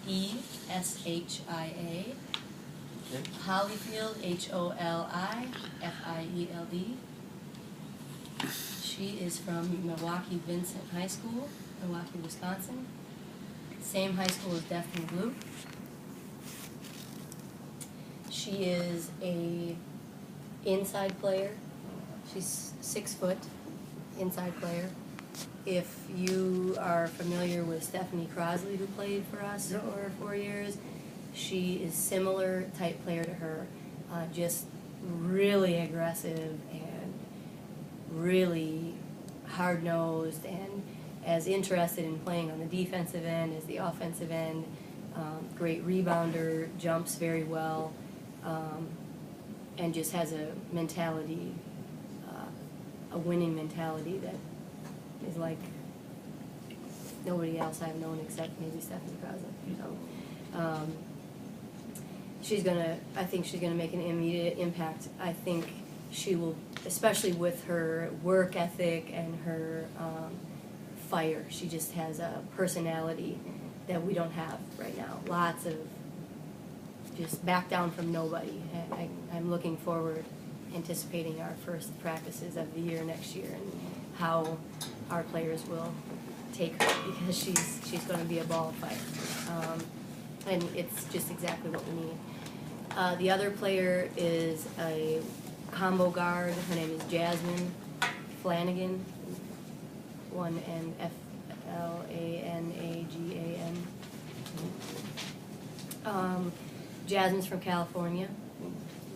Eschia. Okay. Hollyfield, Holifield. She is from Milwaukee Vincent High School, Milwaukee, Wisconsin. Same high school as Daphne Blue. She is a inside player. She's 6 foot, inside player. If you are familiar with Stephanie Crosley, who played for us for 4 years, she is similar type player to her, just really aggressive and really hard-nosed and as interested in playing on the defensive end as the offensive end. Great rebounder, jumps very well, and just has a mentality, a winning mentality that is like nobody else I've known except maybe Stephanie Crosley. So, I think she's gonna make an immediate impact. I think she will, especially with her work ethic and her fire. She just has a personality that we don't have right now. Lots of just back down from nobody. I'm looking forward, anticipating our first practices of the year next year and how our players will take her, because she's going to be a ball of fire. And it's just exactly what we need. The other player is a combo guard. Her name is Jasmine Flanagan. One Flanagan. Jasmine's from California,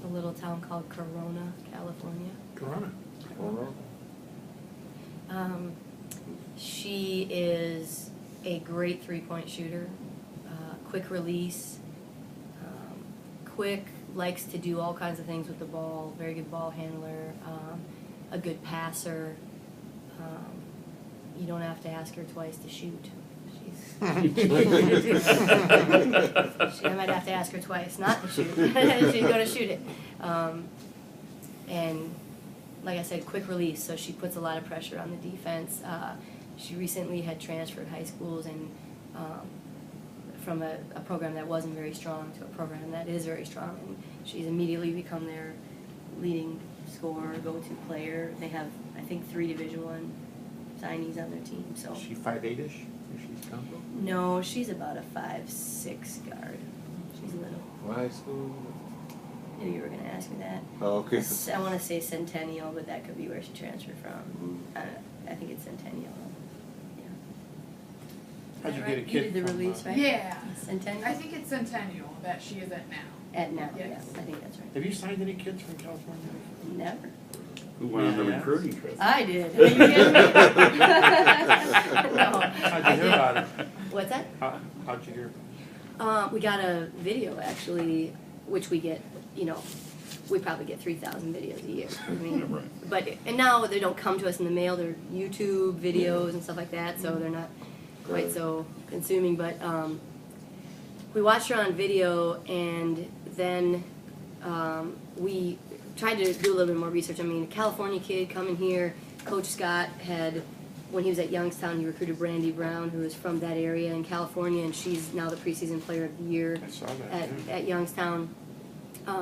a little town called Corona, California. Corona. She is a great three-point shooter, quick release, likes to do all kinds of things with the ball, very good ball handler, a good passer. You don't have to ask her twice to shoot. I might have to ask her twice not to shoot. She's going to shoot it. And like I said, quick release, so she puts a lot of pressure on the defense. She recently had transferred high schools and from a program that wasn't very strong to a program that is very strong, and she's immediately become their leading scorer, go-to player. They have, I think, 3 Division I signees on their team. So is she 5'8"-ish? She's combo? No, she's about a 5'6" guard. She's little. What high school? I knew you were going to ask me that. Oh, okay. I want to say Centennial, but that could be where she transferred from. I think it's Centennial. Yeah. How'd you Right? get a kid You did the from, release, right? Yeah. Centennial? I think it's Centennial that she is at now. At now, Yes. yes. I think that's right. Have you signed any kids from California? Never. Who went on the Yeah. recruiting trip? I did. Are you kidding me? No. How'd you hear about it? What's that? How'd you hear? We got a video, actually, which we get, we probably get 3,000 videos a year. I mean, Right. and now they don't come to us in the mail, they're YouTube videos and stuff like that, so they're not quite so consuming, but we watched her on video, and then we tried to do a little bit more research. I mean, a California kid coming here, Coach Scott had, when he was at Youngstown, he recruited Brandy Brown, who is from that area in California, and she's now the preseason player of the year I saw that. at Youngstown.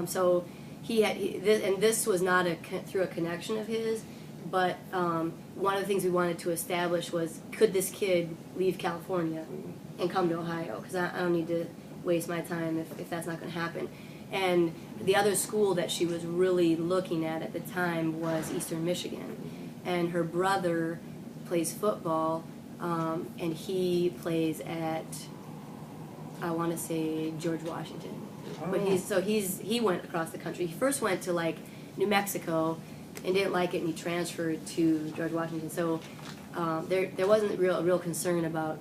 So this was not through a connection of his, but one of the things we wanted to establish was, could this kid leave California and come to Ohio? Because I don't need to waste my time if that's not going to happen. And the other school that she was really looking at the time was Eastern Michigan. And her brother plays football, and he plays at, I want to say, George Washington. But he went across the country. He first went to like New Mexico and didn't like it, and he transferred to George Washington. So there wasn't a real concern about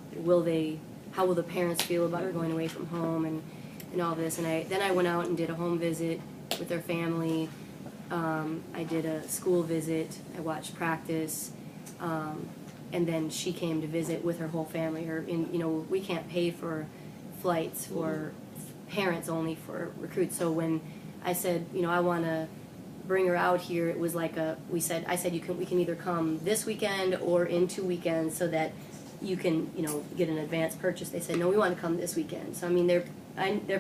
how will the parents feel about her going away from home and all this. And then I went out and did a home visit with their family. I did a school visit. I watched practice. And then she came to visit with her whole family. We can't pay for flights for parents, only for recruits. So when I said, I want to bring her out here, it was like I said we can either come this weekend or in 2 weekends, so that you can, get an advance purchase. They said, no, we want to come this weekend. So, I mean, their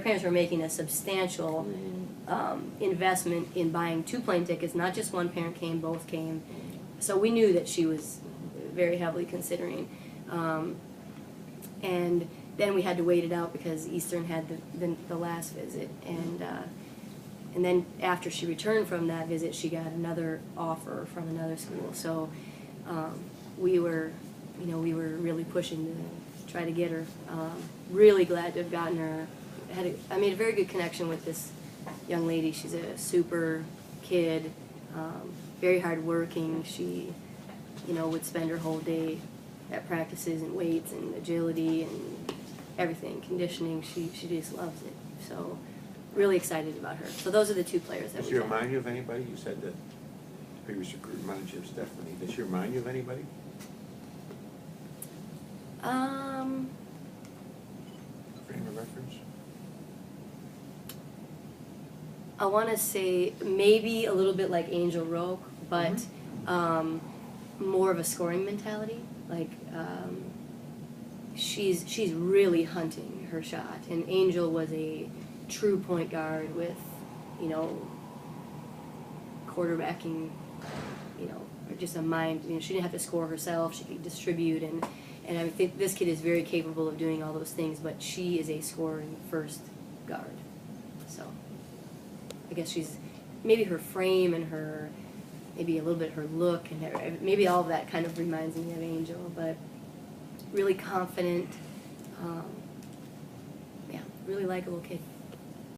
parents were making a substantial investment in buying 2 plane tickets. Not just one parent came, both came. So we knew that she was very heavily considering. And then we had to wait it out because Eastern had the last visit. And then after she returned from that visit, she got another offer from another school. So we were really pushing to try to get her. Really glad to have gotten her. I made a very good connection with this young lady. She's a super kid, very hardworking. She, would spend her whole day at practices and weights and agility and everything, conditioning. She just loves it. So really excited about her. So those are the 2 players that Does we she got. remind you of anybody? You said that previous recruit reminded you of Stephanie. Does she remind you of anybody? Frame of reference? I want to say maybe a little bit like Angel Roque, but more of a scoring mentality. Like she's really hunting her shot, and Angel was a true point guard with, quarterbacking, just a mind. She didn't have to score herself. She could distribute, and I think this kid is very capable of doing all those things. But she is a scoring first guard, so. I guess she's maybe her frame and her maybe a little bit her look and maybe all of that kind of reminds me of Angel, but really confident, really likable kid.